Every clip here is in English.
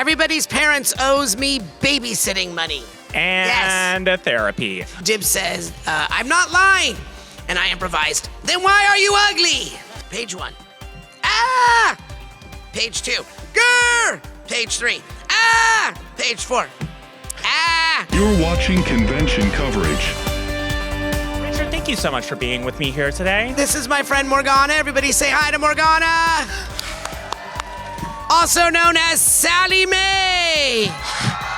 Everybody's parents owes me babysitting money. And therapy. Jib says, I'm not lying. And I improvised, then why are you ugly? Page 1. Ah! Page 2. Grr! Page 3. Ah! Page 4. Ah! You're watching convention coverage. Richard, thank you so much for being with me here today. This is my friend Morgana. Everybody say hi to Morgana. Also known as Sally Mae.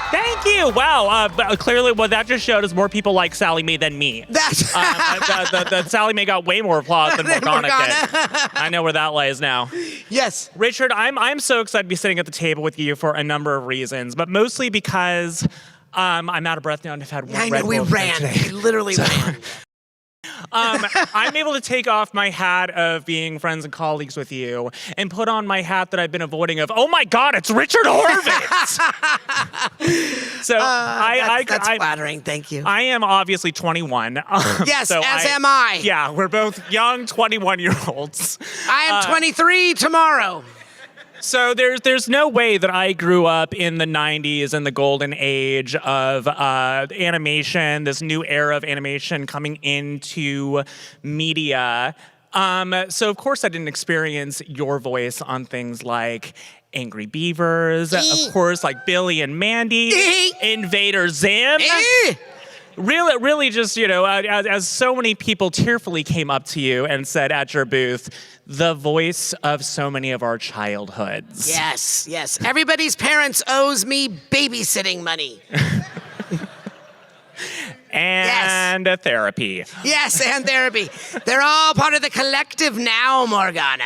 Thank you. Wow. Clearly, what that just showed is more people like Sally Mae than me. That's that Sally Mae got way more applause than Morgana did. I know where that lies now. Yes. Richard, I'm so excited to be sitting at the table with you for a number of reasons, but mostly because I'm out of breath now and I've had one I Red know, we Bull ran. today. We literally ran. I'm able to take off my hat of being friends and colleagues with you and put on my hat that I've been avoiding of, oh my God, it's Richard Horvitz! So that's flattering, thank you. I am obviously 21. Yes, so as am I. Yeah, we're both young 21-year-olds. I am 23 tomorrow. So there's no way that I grew up in the 90s and the golden age of animation, this new era of animation coming into media. So of course I didn't experience your voice on things like Angry Beavers, of course like Billy and Mandy, Invader Zim. Really just, as so many people tearfully came up to you and said at your booth, the voice of so many of our childhoods. Yes. Everybody's parents owes me babysitting money. And therapy. Yes, and therapy. They're all part of the collective now, Morgana.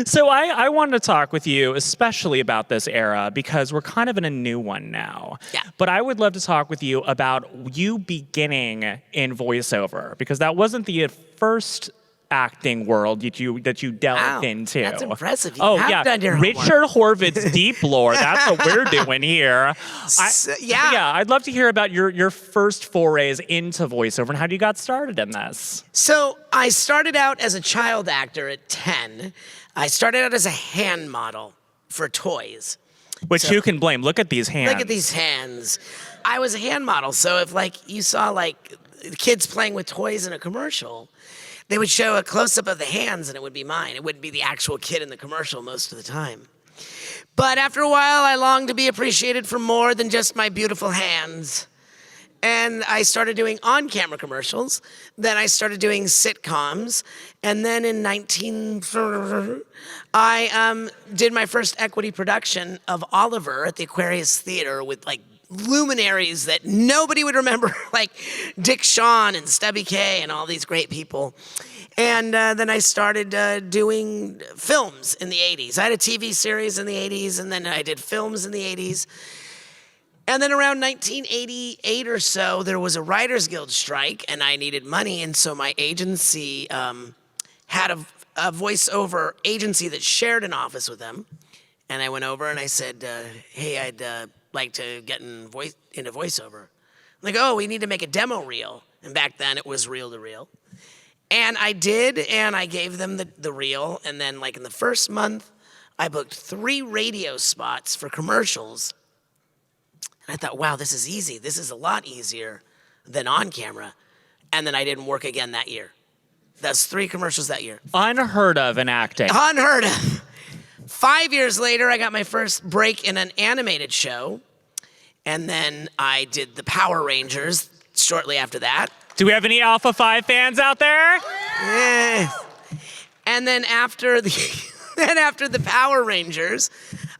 So I wanted to talk with you especially about this era because we're kind of in a new one now. Yeah. But I would love to talk with you about you beginning in voiceover because that wasn't the first acting world that you delved into. That's impressive. You oh have yeah, done your Richard Horvitz deep lore. That's what we're doing here. I'd love to hear about your first forays into voiceover and how you got started in this. So I started out as a child actor at 10. I started out as a hand model for toys. Which who can blame? Look at these hands. Look at these hands. I was a hand model, so if you saw kids playing with toys in a commercial, they would show a close-up of the hands, and it would be mine. It wouldn't be the actual kid in the commercial most of the time. But after a while, I longed to be appreciated for more than just my beautiful hands. And I started doing on-camera commercials. Then I started doing sitcoms. And then in I did my first equity production of Oliver at the Aquarius Theater with luminaries that nobody would remember, like Dick Shawn and Stubby Kaye and all these great people. And then I started doing films in the 80s. I had a TV series in the 80s, and then I did films in the 80s. And then around 1988 or so, there was a Writers Guild strike, and I needed money, and so my agency had a voiceover agency that shared an office with them. And I went over and I said, hey, I'd like to get into voiceover. Like, oh, we need to make a demo reel. And back then it was reel to reel. And I did, and I gave them the reel. And then in the first month, I booked 3 radio spots for commercials. And I thought, wow, this is easy. This is a lot easier than on camera. And then I didn't work again that year. That's 3 commercials that year. Unheard of in acting. Unheard of. 5 years later, I got my first break in an animated show. And then I did the Power Rangers shortly after that. Do we have any Alpha 5 fans out there? Yes. And then after the Power Rangers,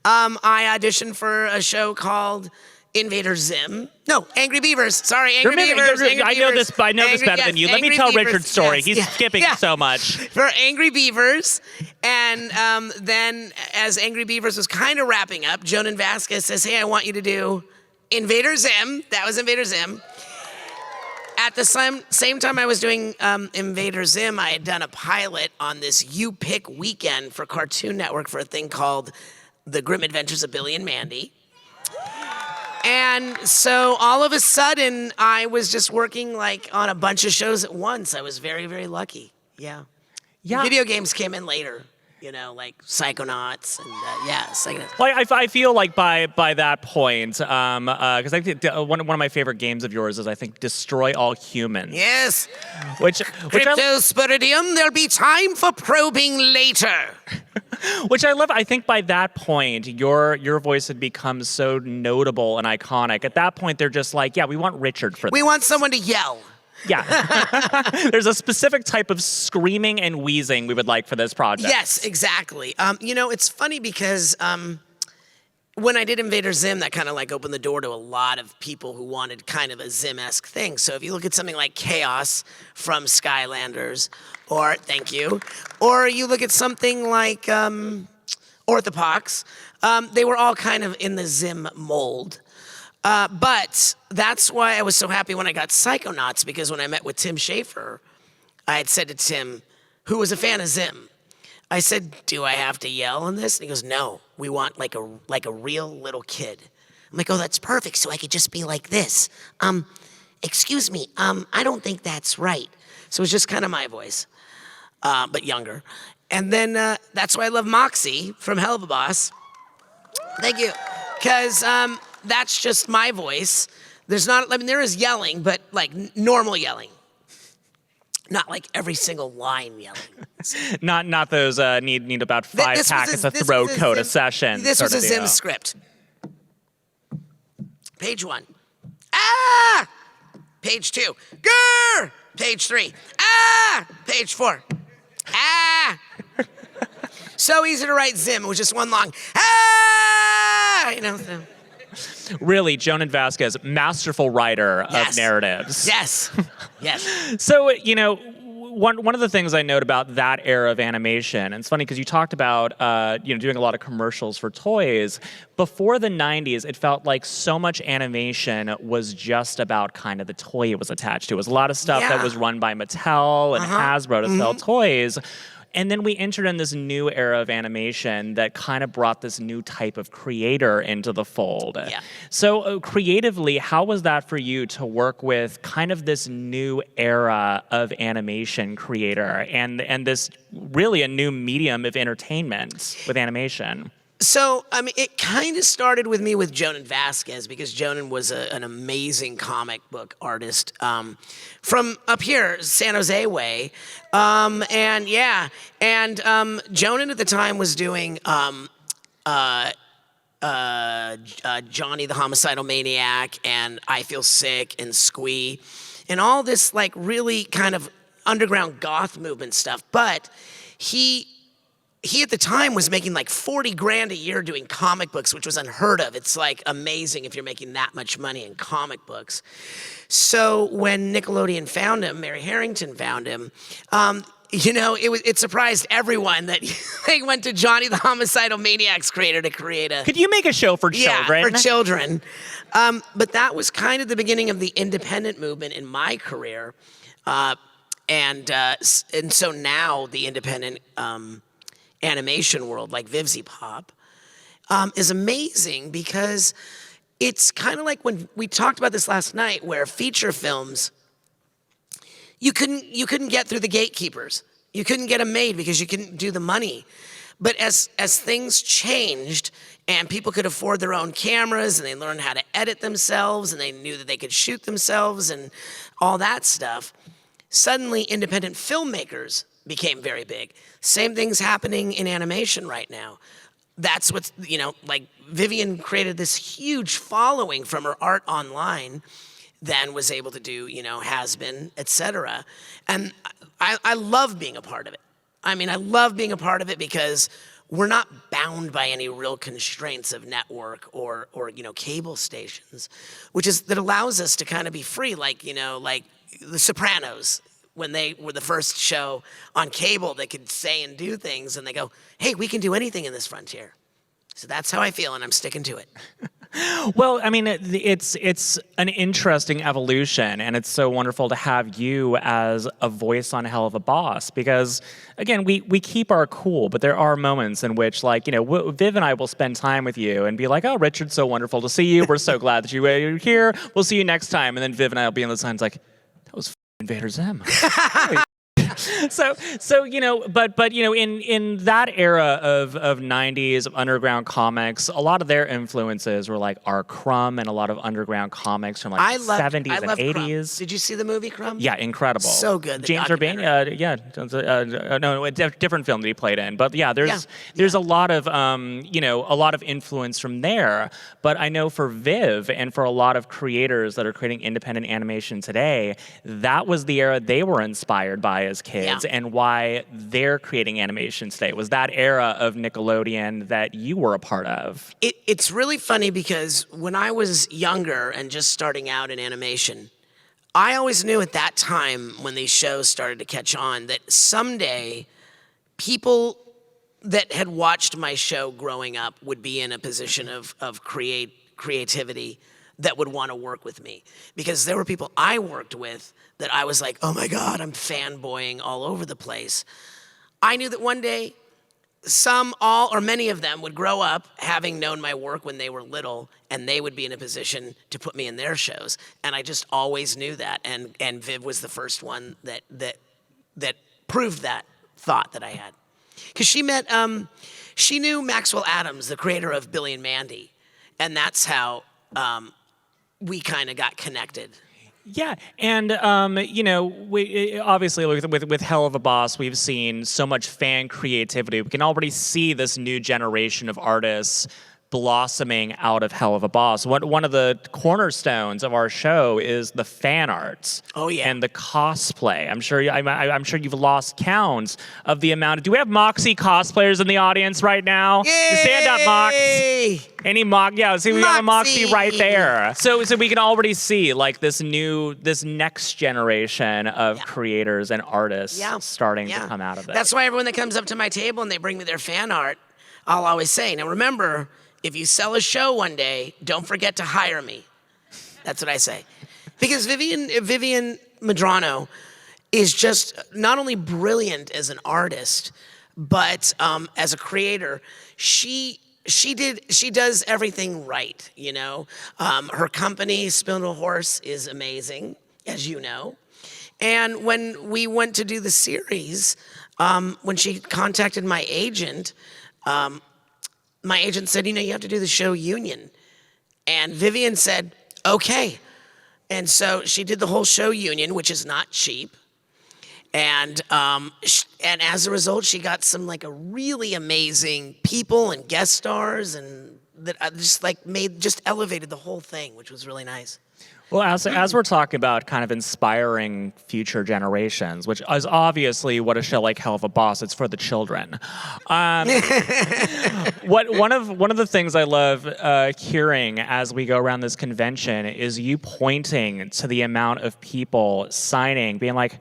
I auditioned for a show called Invader Zim. No, Angry Beavers. Sorry, Angry Beavers. I know this better than you. Let me tell Richard's story. He's skipping so much. For Angry Beavers. And then as Angry Beavers was kind of wrapping up, Jonan Vasquez says, hey, I want you to do Invader Zim. That was Invader Zim. At the same time I was doing Invader Zim, I had done a pilot on this You Pick weekend for Cartoon Network for a thing called The Grim Adventures of Billy and Mandy. And so all of a sudden, I was just working on a bunch of shows at once. I was very, very lucky. Yeah. Video games came in later. you know, like Psychonauts and yeah, Psychonauts. Well, I feel like by that point, because I think one of my favorite games of yours is I think Destroy All Humans. Yes. Which Cryptosporidium, there'll be time for probing later. Which I love. I think by that point, your voice had become so notable and iconic. At that point, they're just like, yeah, we want Richard for this. We want someone to yell. Yeah. There's a specific type of screaming and wheezing we would like for this project. Yes, exactly. You know, it's funny because when I did Invader Zim, that kind of like opened the door to a lot of people who wanted kind of a Zim-esque thing. So if you look at something like Chaos from Skylanders, or, thank you, or you look at something like Orthopox, they were all kind of in the Zim mold. But that's why I was so happy when I got Psychonauts, because when I met with Tim Schafer, I had said to Tim, who was a fan of Zim, I said, do I have to yell in this? And he goes, no, we want like a real little kid. I'm like, oh, that's perfect, so I could just be like this. Excuse me, I don't think that's right. So it was just kind of my voice, but younger. And then that's why I love Moxie from Helluva Boss. Thank you. Because that's just my voice. There's not, I mean, there is yelling, but like normal yelling. Not like every single line yelling. Not those need about 5 packets of throw code a session. This was a Zim script. Page 1. Ah! Page 2. Grr! Page 3. Ah! Page 4. Ah! So easy to write Zim. It was just one long ah! You know. So. Really, Jonan Vasquez, masterful writer of narratives. Yes. Yes. So, you know, one of the things I note about that era of animation, and it's funny because you talked about doing a lot of commercials for toys. Before the 90s, it felt like so much animation was just about kind of the toy it was attached to. It was a lot of stuff that was run by Mattel and Hasbro to sell toys. And then we entered in this new era of animation that kind of brought this new type of creator into the fold. Yeah. So creatively, how was that for you to work with kind of this new era of animation creator and this really a new medium of entertainment with animation? So, I mean, it kind of started with me with Jonan Vasquez, because Jonan was an amazing comic book artist from up here, San Jose way. And Jonan at the time was doing Johnny the Homicidal Maniac and I Feel Sick and Squee and all this like really kind of underground goth movement stuff. But he at the time was making like 40 grand a year doing comic books, which was unheard of. It's like amazing if you're making that much money in comic books. So when Nickelodeon found him, Mary Harrington found him, it surprised everyone that they went to Johnny the Homicidal Maniac's creator to create a... Could you make a show for children? Yeah, for children. But that was kind of the beginning of the independent movement in my career. And so now the independent... animation world like Vivzy Pop is amazing, because it's kind of like when we talked about this last night, where feature films, you couldn't get through the gatekeepers. You couldn't get them made because you couldn't do the money. But as things changed and people could afford their own cameras and they learned how to edit themselves and they knew that they could shoot themselves and all that stuff, suddenly independent filmmakers became very big. Same thing's happening in animation right now. That's what's, like Vivian created this huge following from her art online, then was able to do, Hazbin, etc. And I love being a part of it. I mean, I love being a part of it because we're not bound by any real constraints of network or cable stations, that allows us to kind of be free, like The Sopranos. When they were the first show on cable, they could say and do things, and they go, hey, we can do anything in this frontier. So that's how I feel, and I'm sticking to it. Well, I mean, it's an interesting evolution, and it's so wonderful to have you as a voice on Helluva Boss, because, again, we keep our cool, but there are moments in which, Viv and I will spend time with you and be like, oh, Richard, so wonderful to see you. We're so glad that you're here. We'll see you next time. And then Viv and I will be on the signs like, that was Invader Zim. So but in that era of 90s underground comics, a lot of their influences were like R. Crumb and a lot of underground comics from like the 70s and 80s. Crumb. Did you see the movie Crumb? Yeah, incredible. So good. James Urbaniak, no, a different film that he played in, but yeah, there's a lot of a lot of influence from there. But I know for Viv and for a lot of creators that are creating independent animation today, that was the era they were inspired by as kids, and why they're creating animation today. Was that era of Nickelodeon that you were a part of? It's really funny because when I was younger and just starting out in animation, I always knew at that time when these shows started to catch on that someday people that had watched my show growing up would be in a position of creativity that would want to work with me. Because there were people I worked with that I was like, oh my God, I'm fanboying all over the place. I knew that one day some, all, or many of them would grow up having known my work when they were little, and they would be in a position to put me in their shows. And I just always knew that. And Viv was the first one that proved that thought that I had. Because she knew Maxwell Adams, the creator of Billy and Mandy. And that's how we kind of got connected. Yeah, and we obviously with Helluva Boss, we've seen so much fan creativity. We can already see this new generation of artists blossoming out of Helluva Boss. One of the cornerstones of our show is the fan arts. Oh yeah, and the cosplay. I'm sure you've lost count of the amount. Do we have Moxie cosplayers in the audience right now? Yay! Stand up, Mox. Any Mox? Yeah, see, we got a Moxie right there. So we can already see like this next generation of creators and artists starting to come out of it. That's why everyone that comes up to my table and they bring me their fan art, I'll always say, now remember, if you sell a show one day, don't forget to hire me. That's what I say. Because Vivian Medrano is just not only brilliant as an artist, but as a creator, she does everything right, you know? Her company, Spindle Horse, is amazing, as you know. And when we went to do the series, when she contacted my agent said, you have to do the show Union. And Vivian said, okay. And so she did the whole show Union, which is not cheap. And as a result, she got some like a really amazing people and guest stars, and that just elevated the whole thing, which was really nice. Well, as we're talking about kind of inspiring future generations, which is obviously what a show like Helluva Boss, it's for the children. One of the things I love hearing as we go around this convention is you pointing to the amount of people signing, being like,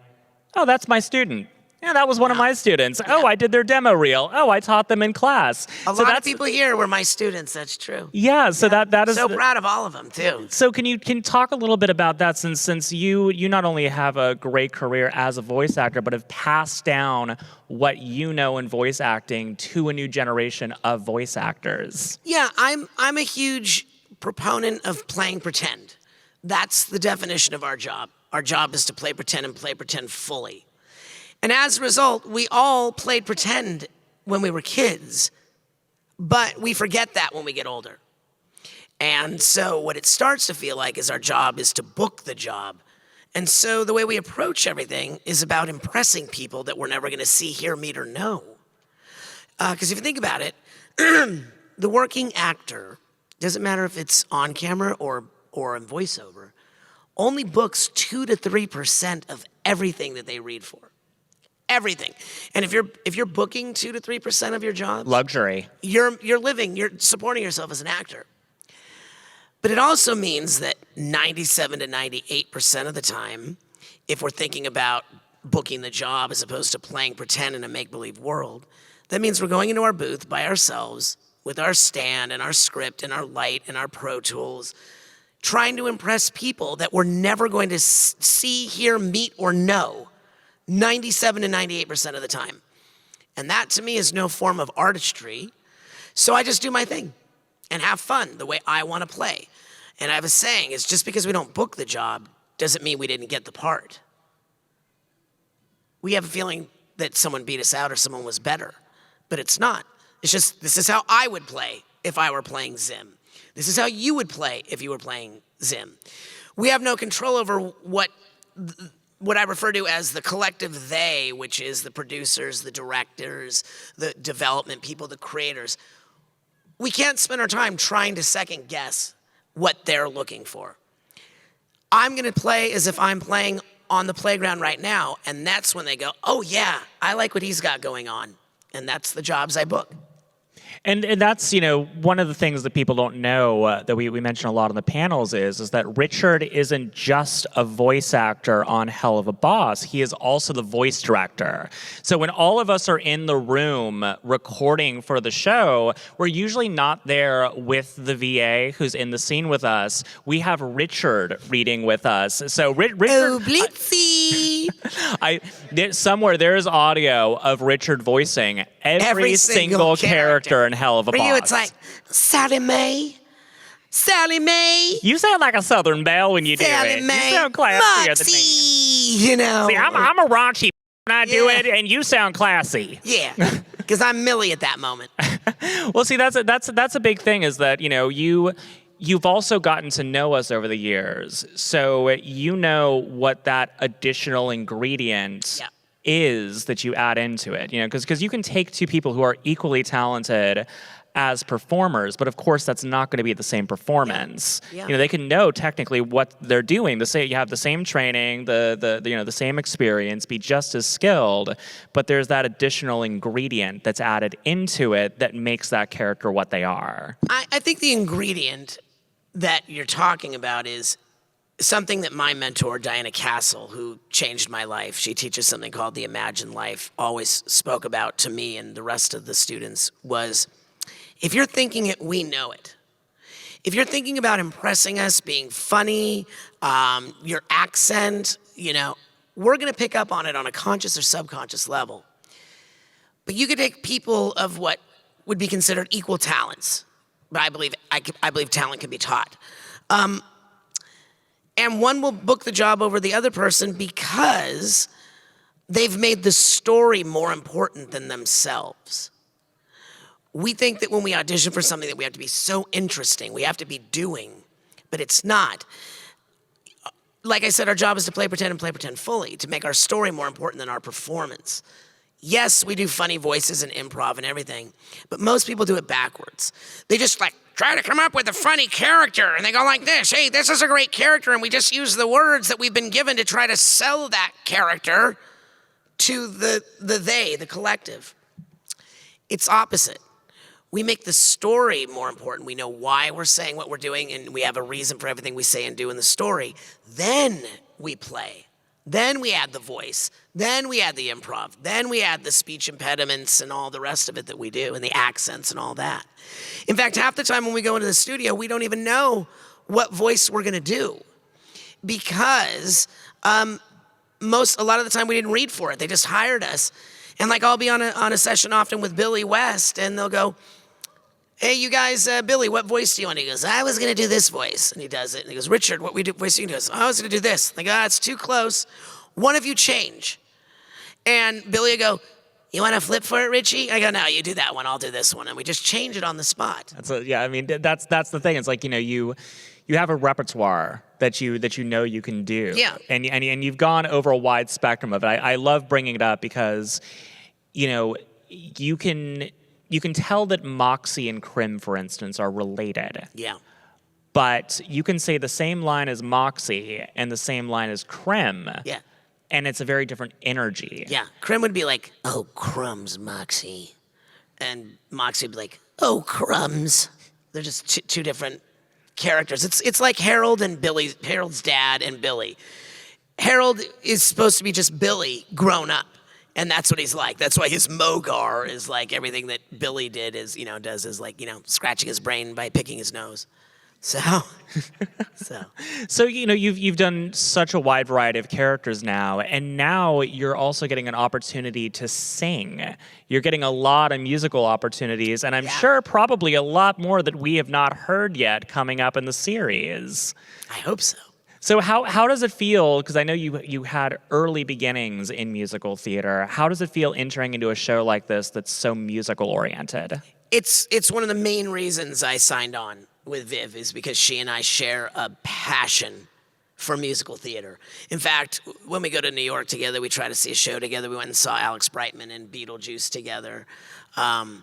oh, that's my student. Yeah, that was one of my students. Oh, I did their demo reel. Oh, I taught them in class. A lot of people here were my students. That's true. Yeah, so that is so proud of all of them too. So can you talk a little bit about that, since you not only have a great career as a voice actor, but have passed down what you know in voice acting to a new generation of voice actors. Yeah, I'm a huge proponent of playing pretend. That's the definition of our job. Our job is to play pretend and play pretend fully. And as a result, we all played pretend when we were kids, but we forget that when we get older. And so what it starts to feel like is our job is to book the job. And so the way we approach everything is about impressing people that we're never gonna see, hear, meet, or know. Because if you think about it, the working actor, doesn't matter if it's on camera or in voiceover, only books 2 to 3% of everything that they read for. Everything. And if you're booking 2 to 3% of your jobs, luxury. You're supporting yourself as an actor. But it also means that 97 to 98% of the time, if we're thinking about booking the job as opposed to playing pretend in a make-believe world, that means we're going into our booth by ourselves with our stand and our script and our light and our Pro Tools, trying to impress people that we're never going to see, hear, meet, or know 97 to 98% of the time. And that to me is no form of artistry. So I just do my thing and have fun the way I want to play. And I have a saying, it's just because we don't book the job doesn't mean we didn't get the part. we have a feeling that someone beat us out or someone was better. But it's not. It's just, this is how I would play if I were playing Zim. This is how you would play if you were playing Zim. We have no control over what I refer to as the collective they, which is the producers, the directors, the development people, the creators. We can't spend our time trying to second guess what they're looking for. I'm gonna play as if I'm playing on the playground right now, and that's when they go, oh yeah, I like what he's got going on. And that's the jobs I book. And that's, one of the things that people don't know that we mention a lot on the panels is that Richard isn't just a voice actor on Helluva Boss. He is also the voice director. So when all of us are in the room recording for the show, we're usually not there with the VA who's in the scene with us. We have Richard reading with us. So Richard... Oh, Blitzy! Somewhere there's audio of Richard voicing every single character in Helluva Boss. For you, it's like, Sally Mae. Sally Mae. You sound like a Southern belle when you do it. Mae. You sound classier than me. Moxie, See, I'm a raunchy when I do it, and you sound classy. Yeah, because I'm Millie at that moment. Well, see, that's a big thing is that, you've also gotten to know us over the years, so you know what that additional ingredient is that you add into it, because you can take two people who are equally talented as performers, but of course that's not going to be the same performance. They can know technically what they're doing. You have the same training, the same experience, be just as skilled, but there's that additional ingredient that's added into it that makes that character what they are. I think the ingredient that you're talking about is something that my mentor, Diana Castle, who changed my life, she teaches something called the Imagine Life, always spoke about to me and the rest of the students was, if you're thinking it, we know it. If you're thinking about impressing us, being funny, your accent, we're gonna pick up on it on a conscious or subconscious level. But you could take people of what would be considered equal talents, but I believe talent can be taught. And one will book the job over the other person because they've made the story more important than themselves. We think that when we audition for something that we have to be so interesting, we have to be doing, but it's not. Like I said, our job is to play pretend and play pretend fully, to make our story more important than our performance. Yes, we do funny voices and improv and everything, but most people do it backwards. They just try to come up with a funny character, and they go like this, hey, this is a great character, and we just use the words that we've been given to try to sell that character to the collective. It's opposite. We make the story more important. We know why we're saying what we're doing, and we have a reason for everything we say and do in the story. Then we play. Then we add the voice. Then we add the improv. Then we add the speech impediments and all the rest of it that we do, and the accents and all that. In fact, half the time when we go into the studio, we don't even know what voice we're gonna do because a lot of the time we didn't read for it. They just hired us. And I'll be on a session often with Billy West, and they'll go, hey, you guys, Billy, what voice do you want? He goes, I was going to do this voice. And he does it. And he goes, Richard, what voice do you do? I was going to do this. They go, it's too close. One of you change. And Billy will go, you want to flip for it, Richie? I go, no, you do that one. I'll do this one. And we just change it on the spot. That's the thing. It's you have a repertoire that you know you can do. Yeah. And you've gone over a wide spectrum of it. I love bringing it up because, you can tell that Moxie and Krim, for instance, are related. Yeah. But you can say the same line as Moxie and the same line as Krim. Yeah. And it's a very different energy. Yeah. Krim would be like, oh, crumbs, Moxie. And Moxie would be like, oh, crumbs. They're just two different characters. It's like Harold and Billy, Harold's dad and Billy. Harold is supposed to be just Billy grown up. And that's what he's like. That's why his Mogar is like everything that Billy did does is scratching his brain by picking his nose. So you've done such a wide variety of characters now, and now you're also getting an opportunity to sing. You're getting a lot of musical opportunities, and I'm sure probably a lot more that we have not heard yet coming up in the series. I hope so. So how does it feel, because I know you had early beginnings in musical theater, how does it feel entering into a show like this that's so musical oriented? It's one of the main reasons I signed on with Viv, is because she and I share a passion for musical theater. In fact, when we go to New York together, we try to see a show together. We went and saw Alex Brightman and Beetlejuice together. I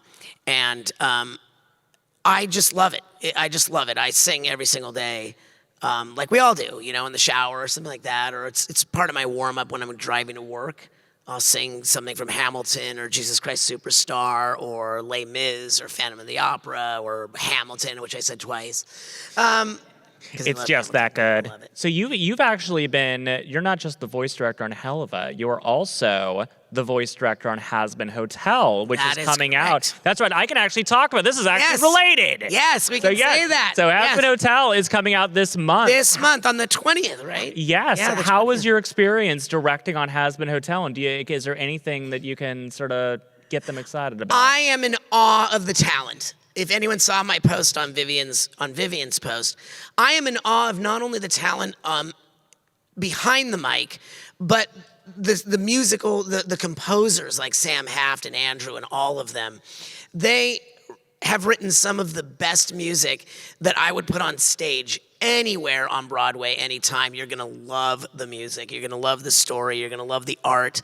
just love it. I just love it. I sing every single day. Like we all do, in the shower or something like that, or it's part of my warm-up when I'm driving to work. I'll sing something from Hamilton or Jesus Christ Superstar or Les Mis or Phantom of the Opera or Hamilton, which I said twice. It's just that good. So you've actually been, you're not just the voice director on Helluva, you're also the voice director on Hazbin Hotel, which is coming out. That's right, I can actually talk about this. Is actually related. Yes, we can say that. So Hazbin Hotel is coming out this month. This month on the 20th, right? Yes. Yeah, how was your experience directing on Hazbin Hotel? And is there anything that you can sort of get them excited about? I am in awe of the talent. If anyone saw my post on Vivian's post, I am in awe of not only the talent behind the mic, but the musical, the composers like Sam Haft and Andrew and all of them. They have written some of the best music that I would put on stage anywhere on Broadway, anytime. You're gonna love the music. You're gonna love the story. You're gonna love the art.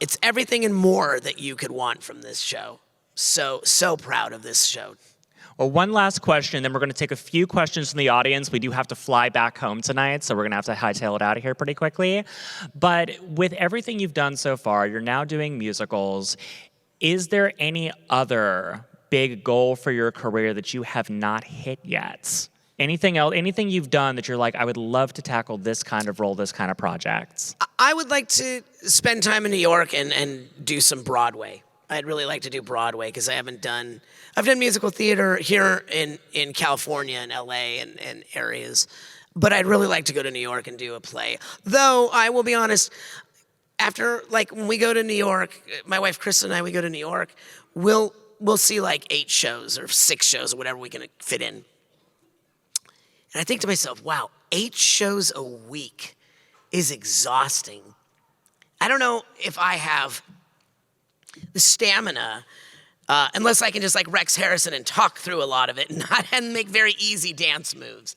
It's everything and more that you could want from this show. So proud of this show. Well, one last question, then we're going to take a few questions from the audience. We do have to fly back home tonight, so we're going to have to hightail it out of here pretty quickly. But with everything you've done so far, you're now doing musicals. Is there any other big goal for your career that you have not hit yet? Anything else, anything you've done that you're like, I would love to tackle this kind of role, this kind of projects? I would like to spend time in New York and do some Broadway. I'd really like to do Broadway because I've done musical theater here in California and LA and areas, but I'd really like to go to New York and do a play. Though I will be honest, after when we go to New York, my wife Krista and I, we go to New York, we'll see like 8 shows or 6 shows or whatever we can fit in. And I think to myself, wow, 8 shows a week is exhausting. I don't know if I have the stamina, unless I can just like Rex Harrison and talk through a lot of it and make very easy dance moves.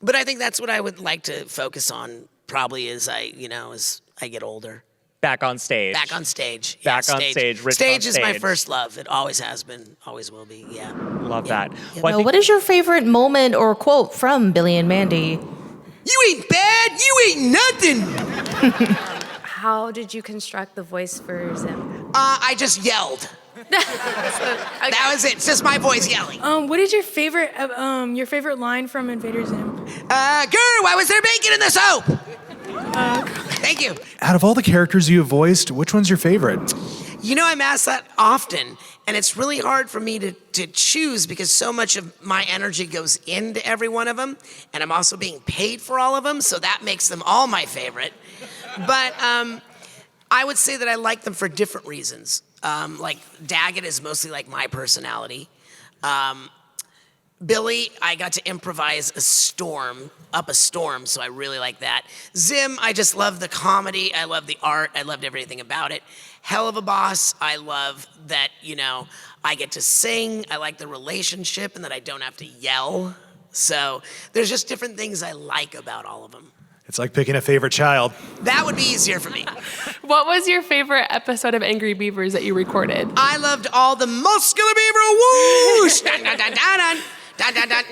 But I think that's what I would like to focus on probably as I get older. Back on stage. Back on stage. Back on stage. Stage is my first love. It always has been, always will be. Yeah. Love that. Yeah. Well, what is your favorite moment or quote from Billy and Mandy? You ain't bad. You ain't nothing. How did you construct the voice for Zim? I just yelled. That was it. It's just my voice yelling. What is your favorite line from Invader Zim? Grr, why was there bacon in the soap? Thank you. Out of all the characters you have voiced, which one's your favorite? I'm asked that often, and it's really hard for me to choose because so much of my energy goes into every one of them, and I'm also being paid for all of them, so that makes them all my favorite. But I would say that I like them for different reasons. Like Daggett is mostly like my personality. Billy, I got to improvise a storm, so I really like that. Zim, I just love the comedy, I love the art, I loved everything about it. Helluva Boss, I love that, I get to sing, I like the relationship and that I don't have to yell. So there's just different things I like about all of them. It's like picking a favorite child. That would be easier for me. What was your favorite episode of Angry Beavers that you recorded? I loved all the muscular beaver whoosh! Dun, dun, dun, dun, dun. Dun, dun, dun.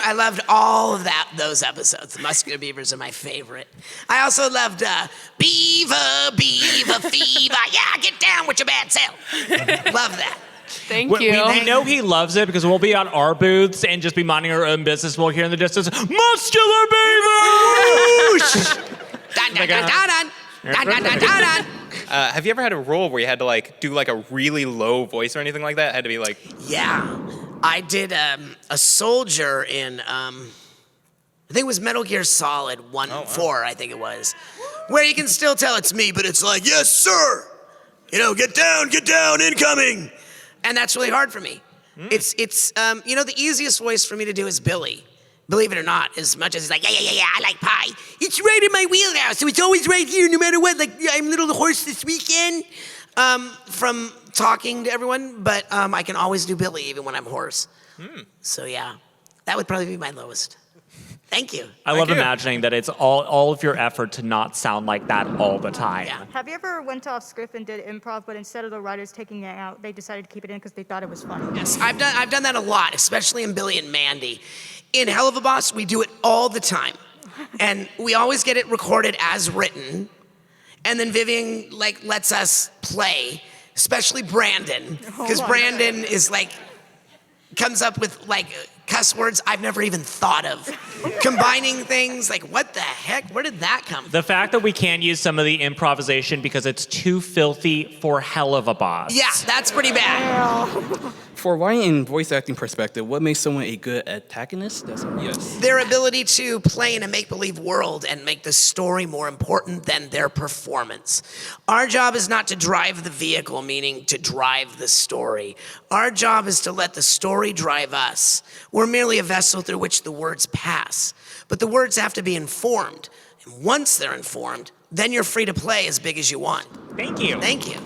I loved all of those episodes. The muscular beavers are my favorite. I also loved Beaver Fever. Yeah, get down with your bad self. Love that. Thank you. We know he loves it because we'll be at our booths and just be minding our own business. We'll hear in the distance, muscular beavers! Dun, dun, dun, dun, dun. Dun, dun, dun, dun, dun. Have you ever had a role where you had to do a really low voice or anything like that? It had to be like... Yeah. I did a soldier in, I think it was Metal Gear Solid 4, I think it was, where you can still tell it's me, but it's like, yes, sir. Get down, incoming. And that's really hard for me. It's the easiest voice for me to do is Billy. Believe it or not, as much as he's like, yeah, I like pie. It's right in my wheelhouse, so it's always right here no matter what. Like, I'm a little horse this weekend from talking to everyone, but I can always do Billy even when I'm hoarse. So yeah, that would probably be my lowest. Thank you. I love imagining that it's all of your effort to not sound like that all the time. Yeah. Have you ever went off script and did improv, but instead of the writers taking it out, they decided to keep it in because they thought it was funny? Yes, I've done that a lot, especially in Billy and Mandy. In Helluva Boss, we do it all the time. And we always get it recorded as written. And then Vivian lets us play, especially Brandon. Because Brandon is comes up with cuss words I've never even thought of. Combining things, what the heck? Where did that come from? The fact that we can't use some of the improvisation because it's too filthy for Helluva Boss. Yeah, that's pretty bad. For writing and voice acting perspective, what makes someone a good antagonist? Yes. Their ability to play in a make-believe world and make the story more important than their performance. Our job is not to drive the vehicle, meaning to drive the story. Our job is to let the story drive us. We're merely a vessel through which the words pass. But the words have to be informed. And once they're informed, then you're free to play as big as you want. Thank you. Thank you.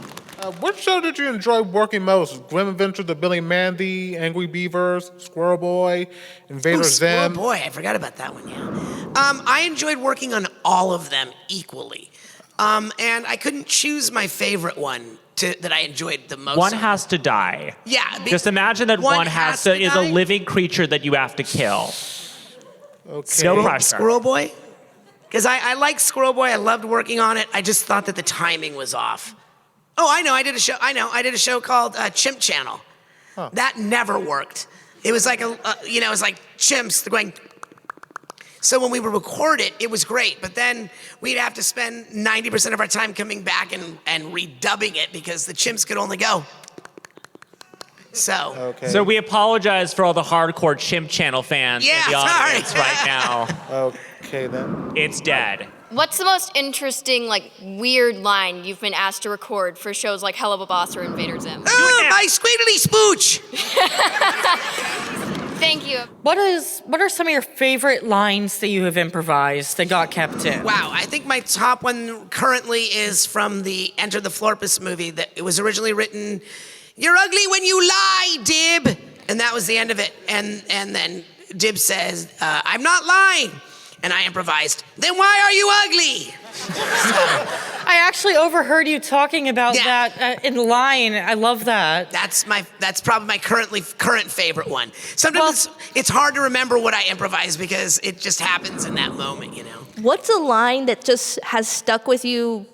Which show did you enjoy working most? Grim Adventures of Billy and Mandy, Angry Beavers, Squirrel Boy, Invader Zim? Squirrel Boy, I forgot about that one, yeah. I enjoyed working on all of them equally. And I couldn't choose my favorite one that I enjoyed the most. One has to die. Yeah. Just imagine that one has to is a die? living creature that you have to kill. Okay. No pressure. Squirrel Boy? Because I like Squirrel Boy. I loved working on it. I just thought that the timing was off. Oh, I know. I did a show called Chimp Channel. Huh. That never worked. It was like it was like chimps going. So when we would record it, it was great. But then we'd have to spend 90% of our time coming back and redubbing it because the chimps could only go. So. Okay. So we apologize for all the hardcore Chimp Channel fans in the audience sorry. right now. Okay, then. It's dead. What's the most interesting, weird line you've been asked to record for shows like Helluva Boss or Invader Zim? Oh, my squeedly spooch! Thank you. What are some of your favorite lines that you have improvised that got kept in? Wow, I think my top one currently is from the Enter the Florpus movie. That it was originally written, "You're ugly when you lie, Dib," and that was the end of it. And then Dib says, "I'm not lying." And I improvised, "Then why are you ugly?" I actually overheard you talking about that in line. I love that. That's probably my current favorite one. Sometimes it's hard to remember what I improvise because it just happens in that moment, you know. What's a line that just has stuck with you,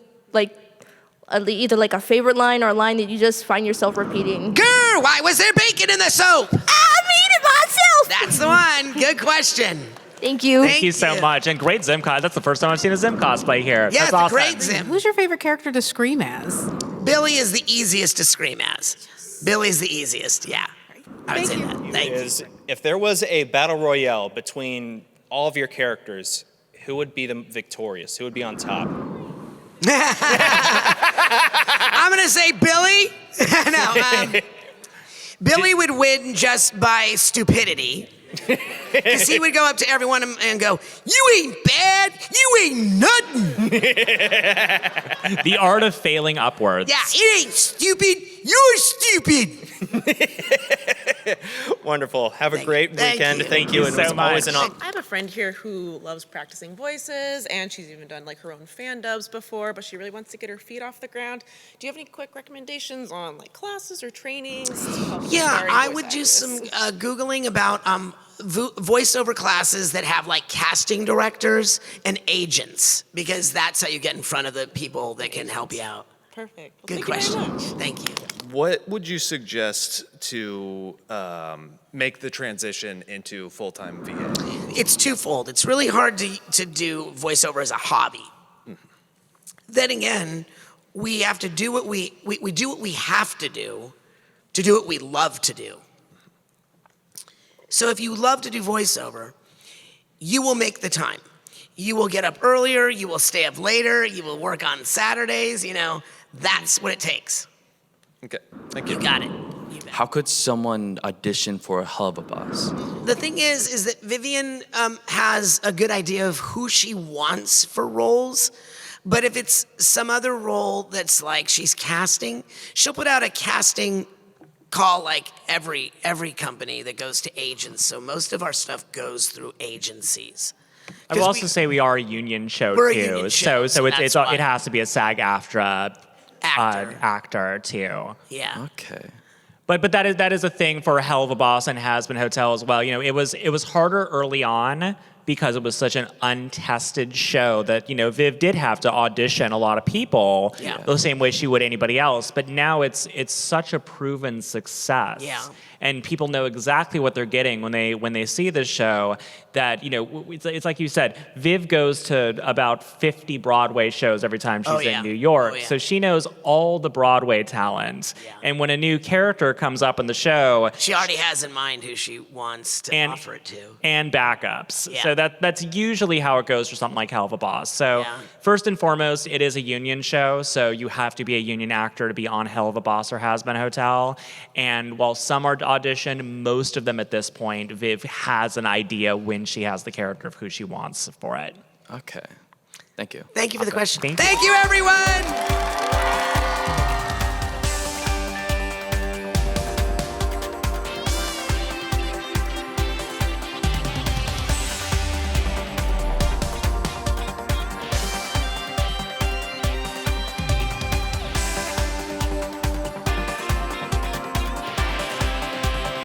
either a favorite line or a line that you just find yourself repeating? Grr, why was there bacon in the soap? I'm eating myself! That's the one. Good question. Thank you. Thank you so much. And great Zim cosplay. That's the first time I've seen a Zim cosplay here. Yeah, That's awesome. great Zim. Who's your favorite character to scream as? Billy is the easiest to scream as. Yes. Billy's the easiest, yeah. I would say that. Thank you. If there was a battle royale between all of your characters, who would be the victorious? Who would be on top? I'm going to say Billy. No, Billy would win just by stupidity. Because he would go up to everyone and go, "You ain't bad, you ain't nothing." The art of failing upwards. Yeah, it ain't stupid, you're stupid. Wonderful. Have a great weekend. Thank you. And so it was always an honor. I have a friend here who loves practicing voices, and she's even done her own fan dubs before, but she really wants to get her feet off the ground. Do you have any quick recommendations on classes or trainings? Yeah, I would do some Googling about voiceover classes that have casting directors and agents, because that's how you get in front of the people that can help you out. Perfect. Good question. Thank you. What would you suggest to make the transition into full-time VA? It's twofold. It's really hard to do voiceover as a hobby. Mm-hmm. Then again, we have to do what we do what we have to do what we love to do. So if you love to do voiceover, you will make the time. You will get up earlier, you will stay up later, you will work on Saturdays, that's what it takes. Okay, thank you. You got it. You bet. how could someone audition for a Helluva Boss? The thing is that Vivian has a good idea of who she wants for roles. But if it's some other role that's like she's casting, she'll put out a casting call like every company that goes to agents. So most of our stuff goes through agencies. I will also say we are a union show We're a too, union show, so that's why. it has to be a SAG-AFTRA actor too. Yeah. Okay. But that is a thing for Helluva Boss and Hazbin Hotel as well. You know, it was harder early on because it was such an untested show that, you know, Viv did have to audition a lot of people the same way she would anybody else. But now it's such a proven success. Yeah. And people know exactly what they're getting when they see this show. That, you know, it's like you said, Viv goes to about 50 Broadway shows every time she's in New York. So she knows all the Broadway talent. And when a new character comes up in the show, She already has in mind who she wants to offer it to. and backups. Yeah. So that's usually how it goes for something like Helluva Boss. So first and foremost, it is a union show, so you have to be a union actor to be on Helluva Boss or Hazbin Hotel. And while some are audition, most of them at this point, Viv has an idea when she has the character of who she wants for it. Okay. Thank you. Thank you for the question. Thank you, everyone!